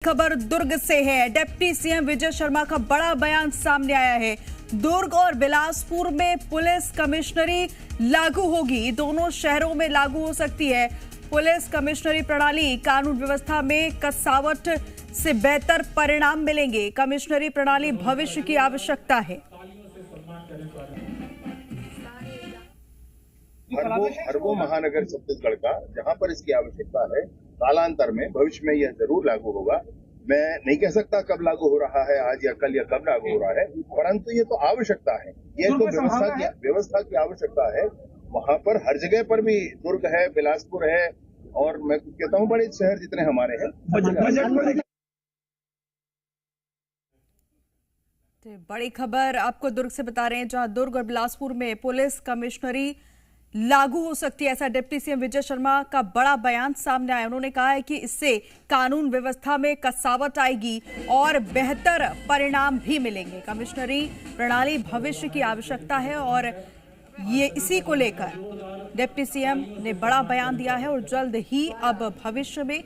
खबर दुर्ग से है। डिप्टी सीएम विजय शर्मा का बड़ा बयान सामने आया है। दुर्ग और बिलासपुर में पुलिस कमिश्नरी लागू होगी। दोनों शहरों में लागू हो सकती है पुलिस कमिश्नरी प्रणाली। कानून व्यवस्था में कसावट से बेहतर परिणाम मिलेंगे। कमिश्नरी प्रणाली भविष्य की आवश्यकता है। हरबो महानगर छत्तीसगढ़ का जहां पर इसकी आवश्यकता है, कालांतर में भविष्य में यह जरूर लागू होगा। मैं नहीं कह सकता कब लागू हो रहा है, आज या कल या कब लागू हो रहा है, परंतु ये तो आवश्यकता है। ये तो व्यवस्था की आवश्यकता है। वहां पर हर जगह पर भी दुर्ग है, बिलासपुर है, और मैं कहता हूँ बड़े शहर जितने हमारे हैं। बड़ी खबर आपको दुर्ग से बता रहे हैं, जहां दुर्ग और बिलासपुर में पुलिस कमिश्नरी लागू हो सकती है। ऐसा डिप्टी सीएम विजय शर्मा का बड़ा बयान सामने आया। उन्होंने कहा है कि इससे कानून व्यवस्था में कसावट आएगी और बेहतर परिणाम भी मिलेंगे। कमिश्नरी प्रणाली भविष्य की आवश्यकता है और ये इसी को लेकर डिप्टी सीएम ने बड़ा बयान दिया है और जल्द ही अब भविष्य में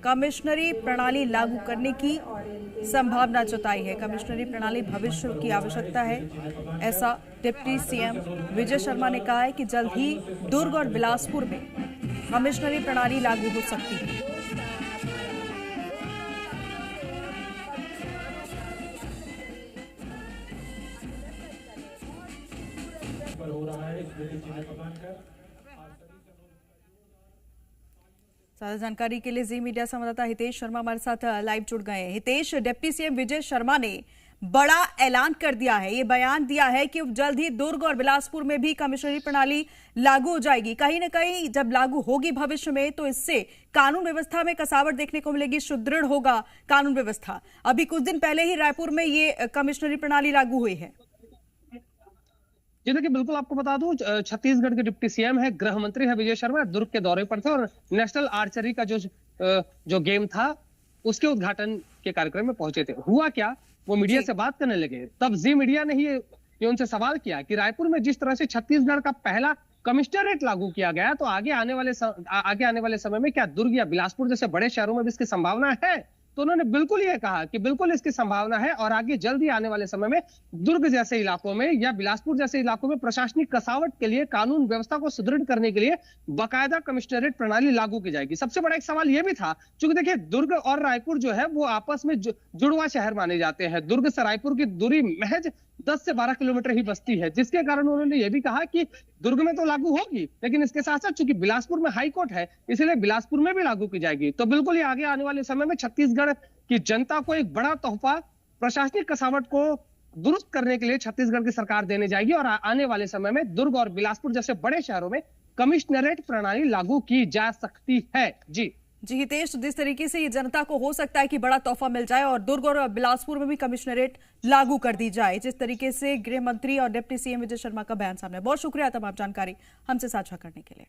कमिश्नरी प्रणाली लागू करने की संभावना जताई है। कमिश्नरी प्रणाली भविष्य की आवश्यकता है, ऐसा डिप्टी सीएम विजय शर्मा ने कहा है कि जल्द ही दुर्ग और बिलासपुर में कमिश्नरी प्रणाली लागू हो सकती है। ज्यादा जानकारी के लिए जी मीडिया संवाददाता हितेश शर्मा हमारे साथ लाइव जुड़ गए हैं। हितेश, डिप्टी सीएम विजय शर्मा ने बड़ा ऐलान कर दिया है, ये बयान दिया है कि जल्द ही दुर्ग और बिलासपुर में भी कमिश्नरी प्रणाली लागू हो जाएगी। कहीं ना कहीं जब लागू होगी भविष्य में तो इससे कानून व्यवस्था में कसावट देखने को मिलेगी, सुदृढ़ होगा कानून व्यवस्था। अभी कुछ दिन पहले ही रायपुर में ये कमिश्नरी प्रणाली लागू हुई है। जी देखिए, बिल्कुल आपको बता दूं, छत्तीसगढ़ के डिप्टी सीएम है, गृह मंत्री है विजय शर्मा, दुर्ग के दौरे पर थे और नेशनल आर्चरी का जो गेम था उसके उद्घाटन के कार्यक्रम में पहुंचे थे। हुआ क्या, वो मीडिया से बात करने लगे, तब जी मीडिया ने ये उनसे सवाल किया कि रायपुर में जिस तरह से छत्तीसगढ़ का पहला कमिश्नरेट लागू किया गया, तो आगे आने वाले समय में क्या दुर्ग या बिलासपुर जैसे बड़े शहरों में भी इसकी संभावना है? तो उन्होंने बिल्कुल ये कहा कि बिल्कुल इसकी संभावना है और आगे जल्द ही आने वाले समय में दुर्ग जैसे इलाकों में या बिलासपुर जैसे इलाकों में प्रशासनिक कसावट के लिए, कानून व्यवस्था को सुदृढ़ करने के लिए बाकायदा कमिश्नरेट प्रणाली लागू की जाएगी। सबसे बड़ा एक सवाल यह भी था, क्योंकि देखिए दुर्ग और रायपुर जो है वो आपस में जुड़वा शहर माने जाते हैं। दुर्ग से रायपुर की दूरी महज 10 से 12 किलोमीटर ही बसती है, जिसके कारण उन्होंने ये भी कहा कि दुर्ग में तो लागू होगी, लेकिन इसके साथ साथ चूंकि बिलासपुर में हाई कोर्ट है, इसलिए बिलासपुर में भी लागू की जाएगी। तो बिल्कुल ये आगे आने वाले समय में छत्तीसगढ़ की जनता को एक बड़ा तोहफा प्रशासनिक कसावट को दुरुस्त करने के लिए छत्तीसगढ़ की सरकार देने जाएगी और आने वाले समय में दुर्ग और बिलासपुर जैसे बड़े शहरों में कमिश्नरेट प्रणाली लागू की जा सकती है। जी हितेश, जिस तरीके से ये जनता को हो सकता है कि बड़ा तोहफा मिल जाए और दुर्ग और बिलासपुर में भी कमिश्नरेट लागू कर दी जाए, जिस तरीके से गृह मंत्री और डिप्टी सीएम विजय शर्मा का बयान सामने। बहुत शुक्रिया तमाम जानकारी हमसे साझा करने के लिए।